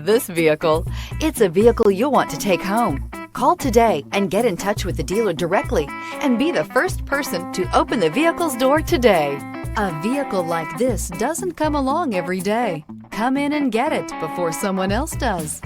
this vehicle. It's a vehicle you'll want to take home. Call today and get in touch with the dealer directly and be the first person to open the vehicle's door today. A vehicle like this doesn't come along every day. Come in and get it before someone else does.